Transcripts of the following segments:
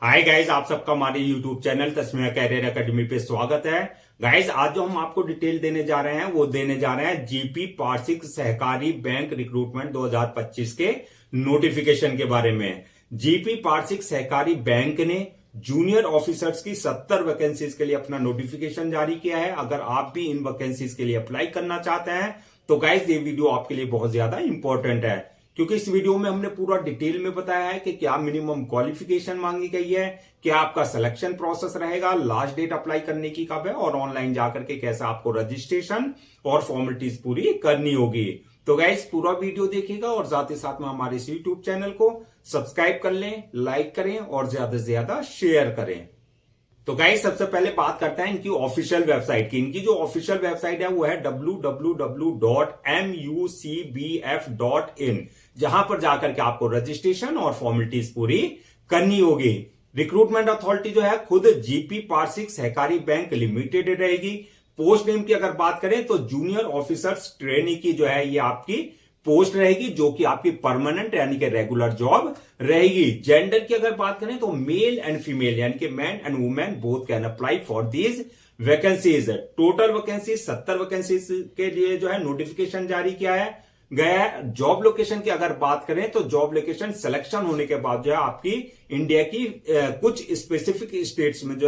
Hi guys, आप सबका हमारे YouTube channel Tasmiya Career Academy पे स्वागत है। गाइज, आज जो हम आपको डिटेल देने जा रहे हैं वो देने जा रहे हैं जीपी पार्षिक सहकारी बैंक रिक्रूटमेंट 2025 के नोटिफिकेशन के बारे में। जीपी पार्षिक सहकारी बैंक ने जूनियर ऑफिसर्स की 70 वैकेंसीज के लिए अपना नोटिफिकेशन जारी किया है। अगर आप भी इन वैकेंसीज के लिए अप्लाई करना चाहते हैं तो गाइज ये वीडियो आपके लिए बहुत ज्यादा इंपॉर्टेंट है, क्योंकि इस वीडियो में हमने पूरा डिटेल में बताया है कि क्या मिनिमम क्वालिफिकेशन मांगी गई है, क्या आपका सिलेक्शन प्रोसेस रहेगा, लास्ट डेट अप्लाई करने की कब है और ऑनलाइन जाकर के कैसे आपको रजिस्ट्रेशन और फॉर्मेलिटीज पूरी करनी होगी। तो गाइस पूरा वीडियो देखिएगा और साथ ही साथ में हमारे इस यूट्यूब चैनल को सब्सक्राइब कर लें, लाइक करें और ज्यादा से ज्यादा शेयर करें। तो गाइस सबसे पहले बात करते हैं इनकी ऑफिशियल वेबसाइट की। इनकी जो ऑफिशियल वेबसाइट है वो है www.mucbf.in, जहां पर जाकर के आपको रजिस्ट्रेशन और फॉर्मेलिटीज पूरी करनी होगी। रिक्रूटमेंट अथॉरिटी जो है खुद जीपी पार्षिक सहकारी बैंक लिमिटेड रहेगी। पोस्ट नेम की अगर बात करें तो जूनियर ऑफिसर्स ट्रेनी की जो है ये आपकी पोस्ट रहेगी, जो कि आपकी परमानेंट यानी कि रेगुलर जॉब रहेगी। जेंडर की अगर बात करें तो मेल एंड फीमेल यानी कि man and women both can apply for these vacancies. Total vacancy 70 vacancies के लिए जो है नोटिफिकेशन जारी किया है गया है। जॉब लोकेशन की अगर बात करें तो जॉब लोकेशन सिलेक्शन होने के बाद जो है आपकी इंडिया की कुछ स्पेसिफिक स्टेट्स में जो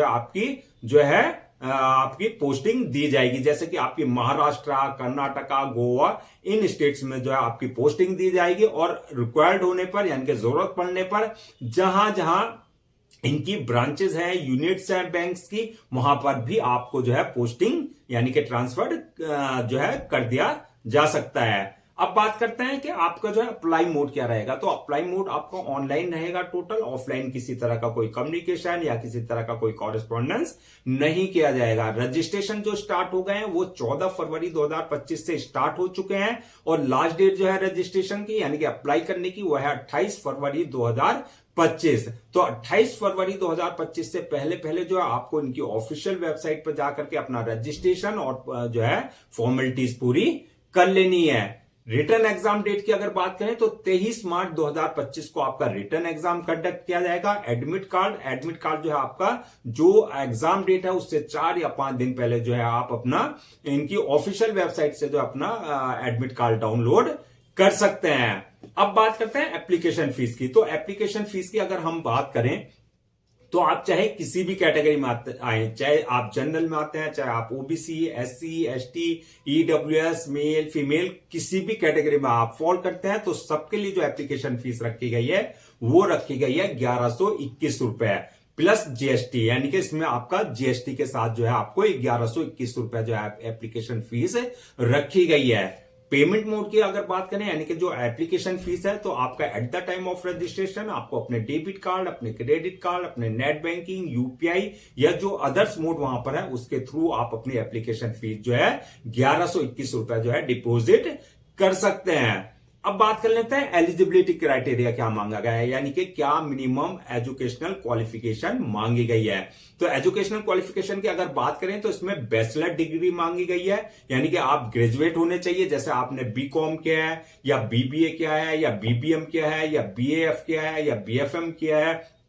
है आपकी पोस्टिंग दी जाएगी, जैसे कि आपकी महाराष्ट्र, कर्नाटका, गोवा, इन स्टेट्स में जो है आपकी पोस्टिंग दी जाएगी। और रिक्वायर्ड होने पर यानी कि जरूरत पड़ने पर जहां जहां इनकी ब्रांचेस हैं, यूनिट्स हैं बैंक्स की, वहां पर भी आपको जो है पोस्टिंग यानी कि ट्रांसफर जो है कर दिया जा सकता है। अब बात करते हैं कि आपका जो है अप्लाई मोड क्या रहेगा। तो अप्लाई मोड आपका ऑनलाइन रहेगा टोटल, ऑफलाइन किसी तरह का कोई कम्युनिकेशन या किसी तरह का कोई कॉरेस्पॉन्डेंस नहीं किया जाएगा। रजिस्ट्रेशन जो स्टार्ट हो गए हैं वो 14 फरवरी 2025 से स्टार्ट हो चुके हैं और लास्ट डेट जो है रजिस्ट्रेशन की यानी कि अप्लाई करने की वो है 28 फरवरी 2025। तो 28 फरवरी 2025 से पहले पहले जो है आपको इनकी ऑफिशियल वेबसाइट पर जाकर के अपना रजिस्ट्रेशन और जो है फॉर्मेलिटीज पूरी कर लेनी है। रिटर्न एग्जाम डेट की अगर बात करें तो 23 मार्च 2025 को आपका रिटर्न एग्जाम कंडक्ट किया जाएगा। एडमिट कार्ड जो है आपका जो एग्जाम डेट है उससे 4 या 5 दिन पहले जो है आप अपना इनकी ऑफिशियल वेबसाइट से जो अपना एडमिट कार्ड डाउनलोड कर सकते हैं। अब बात करते हैं एप्लीकेशन फीस की। तो एप्लीकेशन फीस की अगर हम बात करें तो आप चाहे किसी भी कैटेगरी में आए, चाहे आप जनरल में आते हैं, चाहे आप OBC, SC, ST, EWS, male, female, किसी भी कैटेगरी में आप फॉल करते हैं तो सबके लिए जो एप्लीकेशन फीस रखी गई है वो रखी गई है 1121 रुपए प्लस जीएसटी, यानी कि इसमें आपका जीएसटी के साथ जो है आपको 1121 रुपए जो है एप्लीकेशन फीस रखी गई है। पेमेंट मोड की अगर बात करें यानी कि जो एप्लीकेशन फीस है तो आपका at the time of registration आपको अपने डेबिट कार्ड, अपने क्रेडिट कार्ड, अपने नेट बैंकिंग, यूपीआई या जो अदर्स मोड वहां पर है उसके थ्रू आप अपनी एप्लीकेशन फीस जो है 1121 रुपए जो है डिपॉजिट कर सकते हैं। अब बात कर लेते हैं एलिजिबिलिटी क्राइटेरिया क्या मांगा गया है, यानी कि क्या मिनिमम एजुकेशनल क्वालिफिकेशन मांगी गई है। तो एजुकेशनल क्वालिफिकेशन की अगर बात करें तो इसमें बैचलर डिग्री मांगी गई है, यानी कि आप ग्रेजुएट होने चाहिए, जैसे आपने बीकॉम किया है या बीबीए किया है या बीबीएम किया है या बीएएफ किया है या बीएफएम किया है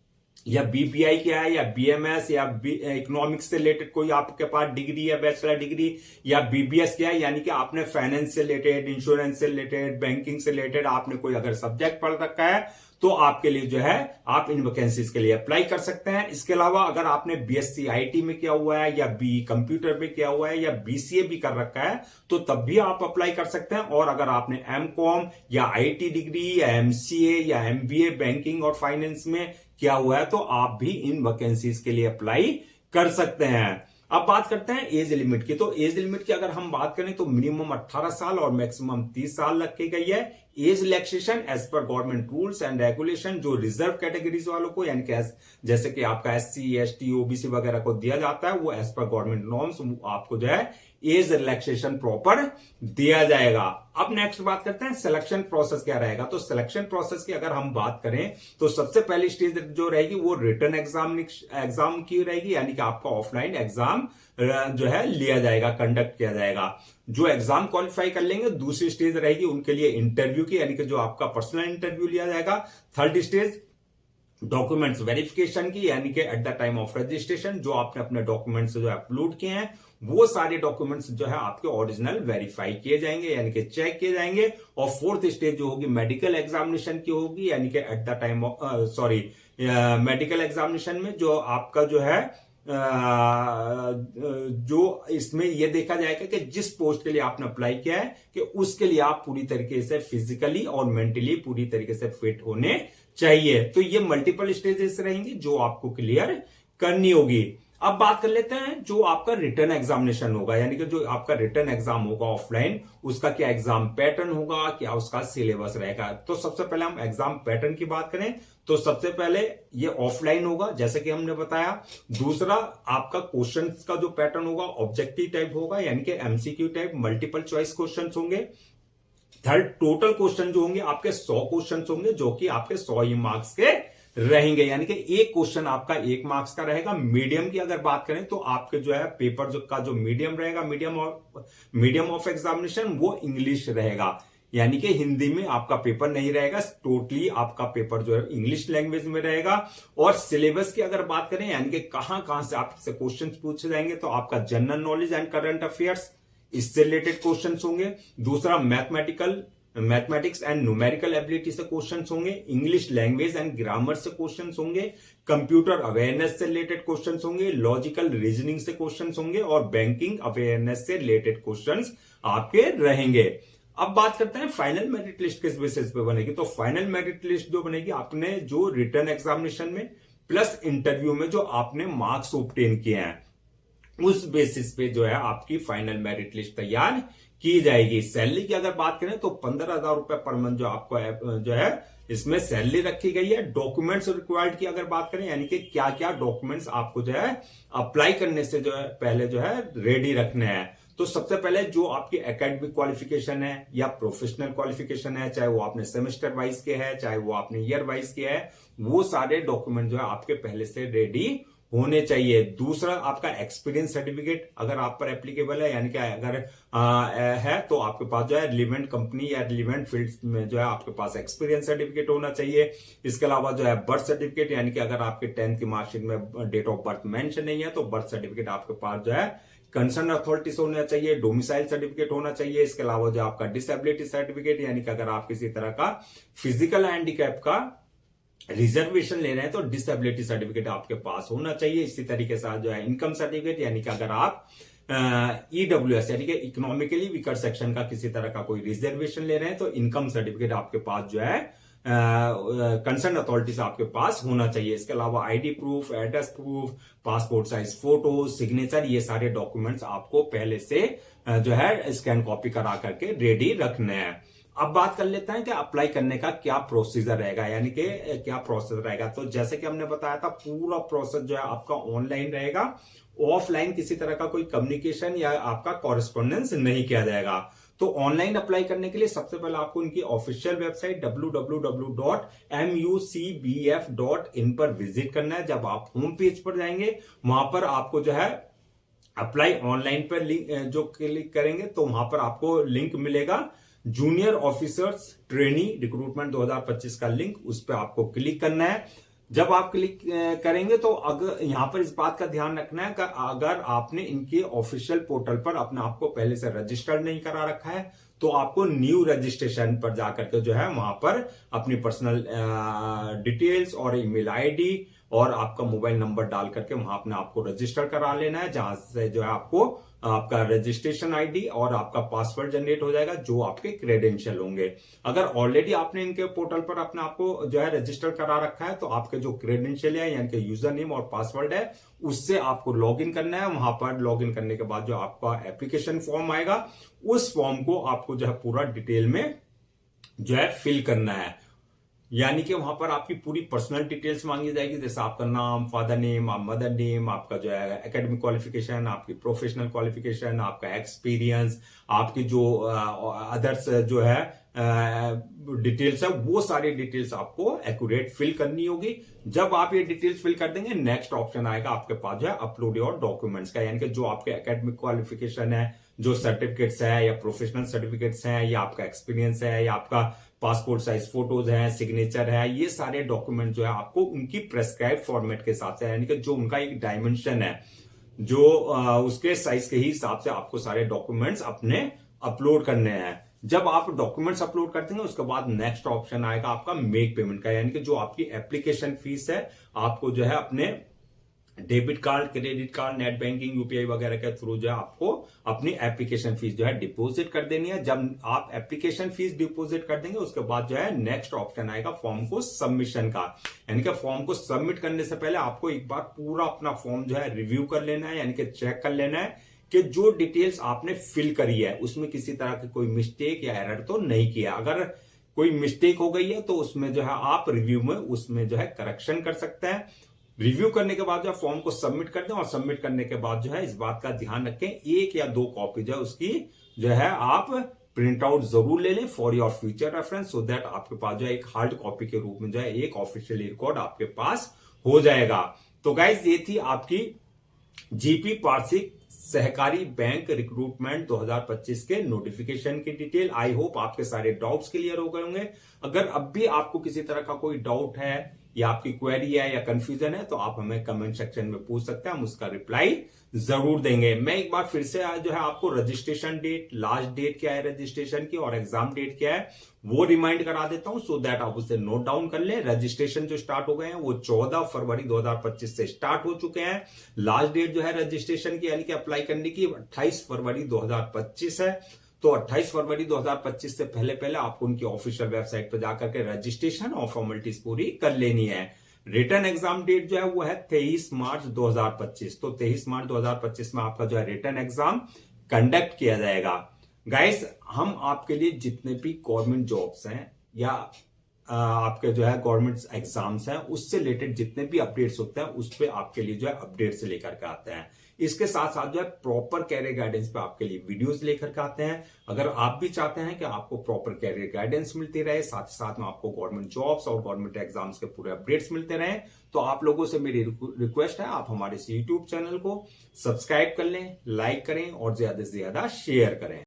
या बीबीआई क्या है या बीएमएस या इकोनॉमिक्स से रिलेटेड कोई आपके पास डिग्री या बैचलर डिग्री या बीबीएस क्या है, यानी कि आपने फाइनेंस से रिलेटेड, इंश्योरेंस से रिलेटेड, बैंकिंग से रिलेटेड आपने कोई अगर सब्जेक्ट पढ़ रखा है तो आपके लिए जो है आप इन वैकेंसीज के लिए अप्लाई कर सकते हैं। इसके अलावा अगर आपने बीएससी आईटी में किया हुआ है या बी कंप्यूटर में किया हुआ है या बीसीए भी कर रखा है तो तब भी आप अप्लाई कर सकते हैं। और अगर आपने एमकॉम या आईटी डिग्री या एमसीए या एमबीए बैंकिंग और फाइनेंस में किया हुआ है तो आप भी इन वैकेंसीज के लिए अप्लाई कर सकते हैं। अब बात करते हैं एज लिमिट की। तो एज लिमिट की अगर हम बात करें तो मिनिमम 18 साल और मैक्सिमम 30 साल रखी गई है। एज रिलैक्सेशन एज पर गवर्नमेंट रूल्स एंड रेगुलेशन जो रिजर्व कैटेगरीज वालों को यानी कि जैसे कि आपका एससी, एसटी, ओबीसी वगैरह को दिया जाता है वो एज पर गवर्नमेंट नॉर्म्स आपको जो है एज रिलैक्सेशन प्रॉपर दिया जाएगा। अब नेक्स्ट बात करते हैं सिलेक्शन प्रोसेस क्या रहेगा। तो सिलेक्शन प्रोसेस की अगर हम बात करें तो सबसे पहली स्टेज जो रहेगी वो रिटन एग्जाम की रहेगी, यानी कि आपका ऑफलाइन एग्जाम जो है लिया जाएगा, कंडक्ट किया जाएगा। जो एग्जाम क्वालिफाई कर लेंगे दूसरी स्टेज रहेगी उनके लिए इंटरव्यू की, यानी कि जो आपका पर्सनल इंटरव्यू लिया जाएगा। थर्ड स्टेज डॉक्यूमेंट्स वेरिफिकेशन की, यानी कि at the time of registration जो आपने अपने डॉक्यूमेंट्स जो है अपलोड किए हैं, वो सारे डॉक्यूमेंट्स जो है आपके ओरिजिनल वेरीफाई किए जाएंगे, यानी कि चेक किए जाएंगे। और फोर्थ स्टेज जो होगी मेडिकल एग्जामिनेशन की होगी, यानी कि at the time medical examination में जो आपका जो है जो इसमें यह देखा जाएगा कि जिस पोस्ट के लिए आपने अप्लाई किया है कि उसके लिए आप पूरी तरीके से फिजिकली और मेंटली पूरी तरीके से फिट होने चाहिए। तो ये मल्टीपल स्टेजेस रहेंगी जो आपको क्लियर करनी होगी। अब बात कर लेते हैं जो आपका रिटर्न एग्जामिनेशन होगा, यानी कि जो आपका रिटर्न एग्जाम होगा ऑफलाइन, उसका क्या एग्जाम पैटर्न होगा, क्या उसका सिलेबस रहेगा। तो सबसे पहले हम एग्जाम पैटर्न की बात करें तो सबसे पहले ये ऑफलाइन होगा जैसे कि हमने बताया। दूसरा आपका क्वेश्चन का जो पैटर्न होगा ऑब्जेक्टिव टाइप होगा, यानी कि MCQ type multiple choice question होंगे। थर्ड टोटल क्वेश्चन जो होंगे आपके 100 क्वेश्चन होंगे जो कि आपके 100 ही मार्क्स के रहेंगे, यानी कि एक क्वेश्चन आपका 1 मार्क्स का रहेगा। मीडियम की अगर बात करें तो आपके जो है पेपर का जो मीडियम रहेगा, मीडियम ऑफ एग्जामिनेशन वो इंग्लिश रहेगा, यानी कि हिंदी में आपका पेपर नहीं रहेगा, टोटली आपका पेपर जो है इंग्लिश लैंग्वेज में रहेगा। और सिलेबस की अगर बात करें यानी कि कहां से आपसे क्वेश्चन पूछे जाएंगे तो आपका general knowledge and current affairs इससे रिलेटेड क्वेश्चन होंगे। दूसरा मैथमेटिक्स एंड न्यूमेरिकल एबिलिटी से क्वेश्चंस होंगे। इंग्लिश लैंग्वेज एंड ग्रामर से क्वेश्चंस होंगे। कंप्यूटर अवेयरनेस से रिलेटेड क्वेश्चंस होंगे। लॉजिकल रीजनिंग से क्वेश्चंस होंगे और बैंकिंग अवेयरनेस से रिलेटेड क्वेश्चंस आपके रहेंगे। अब बात करते हैं फाइनल मेरिट लिस्ट किस बेसिस पे बनेगी। तो फाइनल मेरिट लिस्ट जो बनेगी आपने जो रिटर्न एग्जामिनेशन में प्लस इंटरव्यू में जो आपने मार्क्स ऑब्टेन किए हैं उस बेसिस पे जो है आपकी फाइनल मेरिट लिस्ट तैयार की जाएगी। सैलरी की अगर बात करें तो 15,000 रुपए पर मंथ जो आपको जो है इसमें सैलरी रखी गई है। डॉक्यूमेंट्स रिक्वायर्ड की अगर बात करें यानी कि क्या क्या डॉक्यूमेंट्स आपको जो है अप्लाई करने से जो है पहले जो है रेडी रखने हैं। तो सबसे पहले जो आपकी एकेडमिक क्वालिफिकेशन है या प्रोफेशनल क्वालिफिकेशन है, चाहे वो आपने सेमेस्टर वाइज के है चाहे वो आपने ईयर वाइज के है, वो सारे डॉक्यूमेंट जो है आपके पहले से रेडी होने चाहिए। दूसरा आपका एक्सपीरियंस सर्टिफिकेट अगर आप पर एप्लीकेबल है, यानी कि अगर है तो आपके पास जो है रिलेवेंट कंपनी या रिलेवेंट फील्ड में जो है आपके पास एक्सपीरियंस सर्टिफिकेट होना चाहिए। इसके अलावा जो है बर्थ सर्टिफिकेट, यानी कि अगर आपके 10th की मार्कशीट में डेट ऑफ बर्थ मेंशन नहीं है तो बर्थ सर्टिफिकेट आपके पास जो है कंसर्न अथॉरिटी से होना चाहिए। डोमिसाइल सर्टिफिकेट होना चाहिए। इसके अलावा जो आपका डिसेबिलिटी सर्टिफिकेट, यानी कि अगर आप किसी तरह का फिजिकल हैंडीकैप का रिजर्वेशन ले रहे हैं तो डिसेबिलिटी सर्टिफिकेट आपके पास होना चाहिए। इसी तरीके से जो है इनकम सर्टिफिकेट, यानी कि अगर आप ईडब्ल्यूएस यानी कि इकोनॉमिकली वीकर सेक्शन का किसी तरह का कोई रिजर्वेशन ले रहे हैं तो इनकम सर्टिफिकेट आपके पास जो है कंसर्न अथॉरिटी से आपके पास होना चाहिए। इसके अलावा ID proof, address proof, passport size photo, signature, ये सारे डॉक्यूमेंट्स आपको पहले से जो है स्कैन कॉपी करा करके रेडी रखने हैं। अब बात कर लेते हैं कि अप्लाई करने का क्या प्रोसीजर रहेगा, यानी कि क्या प्रोसेस रहेगा। तो जैसे कि हमने बताया था पूरा प्रोसेस जो है आपका ऑनलाइन रहेगा। ऑफलाइन किसी तरह का कोई कम्युनिकेशन या आपका कॉरेस्पॉन्डेंस नहीं किया जाएगा। तो ऑनलाइन अप्लाई करने के लिए सबसे पहले आपको उनकी ऑफिशियल वेबसाइट www.mucbf.in पर विजिट करना है। जब आप होम पेज पर जाएंगे वहां पर आपको जो है अप्लाई ऑनलाइन पर जो क्लिक करेंगे तो वहां पर आपको लिंक मिलेगा जूनियर ऑफिसर्स ट्रेनी रिक्रूटमेंट 2025 का लिंक, उस पर आपको क्लिक करना है। जब आप क्लिक करेंगे तो अगर यहां पर इस बात का ध्यान रखना है कि अगर आपने इनके ऑफिशियल पोर्टल पर अपने आप को पहले से रजिस्टर्ड नहीं करा रखा है तो आपको न्यू रजिस्ट्रेशन पर जाकर के जो है वहां पर अपनी पर्सनल डिटेल्स और ईमेल आईडी और आपका मोबाइल नंबर डाल करके वहां अपने आपको रजिस्टर करा लेना है, जहां से जो है आपको आपका रजिस्ट्रेशन आईडी और आपका पासवर्ड जनरेट हो जाएगा जो आपके क्रेडेंशियल होंगे। अगर ऑलरेडी आपने इनके पोर्टल पर अपने आपको जो है रजिस्टर करा रखा है तो आपके जो क्रेडेंशियल है यानी कि यूजर नेम और पासवर्ड है उससे आपको लॉगिन करना है। वहां पर लॉगिन करने के बाद जो आपका एप्लीकेशन फॉर्म आएगा उस फॉर्म को आपको जो है पूरा डिटेल में जो है फिल करना है, यानी कि वहां पर आपकी पूरी पर्सनल डिटेल्स मांगी जाएगी, जैसे आपका नाम, फादर नेम, मदर नेम, आपका जो है एकेडमिक क्वालिफिकेशन, आपकी प्रोफेशनल क्वालिफिकेशन, आपका एक्सपीरियंस, आपकी जो अदर्स जो है डिटेल्स है, वो सारी डिटेल्स आपको एक्यूरेट फिल करनी होगी। जब आप ये डिटेल्स फिल कर देंगे नेक्स्ट ऑप्शन आएगा आपके पास जो है अपलोड योर डॉक्यूमेंट्स का, यानी कि जो आपके एकेडमिक क्वालिफिकेशन है, जो सर्टिफिकेट्स है या प्रोफेशनल सर्टिफिकेट्स हैं या आपका एक्सपीरियंस है या आपका पासपोर्ट साइज फोटोज हैं, सिग्नेचर है, ये सारे डॉक्यूमेंट जो है आपको उनकी प्रेस्क्राइब फॉर्मेट के हिसाब से, यानी कि जो उनका एक डायमेंशन है, जो उसके साइज के ही हिसाब से आपको सारे डॉक्यूमेंट्स अपने अपलोड करने हैं। जब आप डॉक्यूमेंट्स अपलोड कर देंगे उसके बाद नेक्स्ट ऑप्शन आएगा आपका मेक पेमेंट का, यानी कि जो आपकी एप्लीकेशन फीस है आपको जो है अपने debit card, credit card, net banking, UPI वगैरह के थ्रू जो है आपको अपनी एप्लीकेशन फीस जो है डिपॉजिट कर देनी है। जब आप एप्लीकेशन फीस डिपॉजिट कर देंगे उसके बाद जो है नेक्स्ट ऑप्शन आएगा फॉर्म को सबमिशन का, यानी कि फॉर्म को सबमिट करने से पहले आपको एक बार पूरा अपना फॉर्म जो है रिव्यू कर लेना है, यानी कि चेक कर लेना है कि जो डिटेल्स आपने फिल करी है उसमें किसी तरह की कोई मिस्टेक या एरर तो नहीं किया। अगर कोई मिस्टेक हो गई है तो उसमें जो है आप रिव्यू में उसमें जो है करेक्शन कर सकते हैं। रिव्यू करने के बाद जो है फॉर्म को सबमिट कर दें और सबमिट करने के बाद जो है इस बात का ध्यान रखें एक या दो कॉपी जो है उसकी जो है आप प्रिंट आउट जरूर ले लें for your future reference, so that आपके पास जो है एक हार्ड कॉपी के रूप में जो है एक ऑफिशियल रिकॉर्ड आपके पास हो जाएगा। तो गाइज ये थी आपकी जीपी वार्षिक सहकारी बैंक रिक्रूटमेंट 2025 के नोटिफिकेशन की डिटेल। आई होप आपके सारे डाउट्स क्लियर हो गए होंगे। अगर अब भी आपको किसी तरह का कोई डाउट है या आपकी क्वेरी है या कंफ्यूजन है तो आप हमें कमेंट सेक्शन में पूछ सकते हैं, हम उसका रिप्लाई जरूर देंगे। मैं एक बार फिर से जो है आपको रजिस्ट्रेशन डेट, लास्ट डेट क्या है रजिस्ट्रेशन की और एग्जाम डेट क्या है वो रिमाइंड करा देता हूं, सो दैट आप उसे नोट डाउन कर लें। रजिस्ट्रेशन जो स्टार्ट हो गए हैं वो 14 फरवरी 2025 से स्टार्ट हो चुके हैं। लास्ट डेट जो है रजिस्ट्रेशन की यानी कि अप्लाई करने की 28 फरवरी 2025 है। तो 28 फरवरी 2025 से पहले पहले आपको उनकी ऑफिशियल वेबसाइट पर जाकर के रजिस्ट्रेशन और फॉर्मेलिटीज पूरी कर लेनी है। रिटर्न एग्जाम डेट जो है वो है 23 मार्च 2025। तो 23 मार्च 2025 में आपका जो है रिटर्न एग्जाम कंडक्ट किया जाएगा। गाइस, हम आपके लिए जितने भी गवर्नमेंट जॉब्स हैं या आपके जो है गवर्नमेंट एग्जाम्स हैं उससे रिलेटेड जितने भी अपडेट्स होते हैं उस पे आपके लिए जो है अपडेट्स लेकर के आते हैं। इसके साथ साथ जो है प्रॉपर कैरियर गाइडेंस पे आपके लिए वीडियोस लेकर के आते हैं। अगर आप भी चाहते हैं कि आपको प्रॉपर कैरियर गाइडेंस मिलती रहे, साथ ही साथ में आपको गवर्नमेंट जॉब्स और गवर्नमेंट एग्जाम्स के पूरे अपडेट्स मिलते रहे, तो आप लोगों से मेरी रिक्वेस्ट है आप हमारे इस यूट्यूब चैनल को सब्सक्राइब कर लें, लाइक करें और ज्यादा से ज्यादा शेयर करें।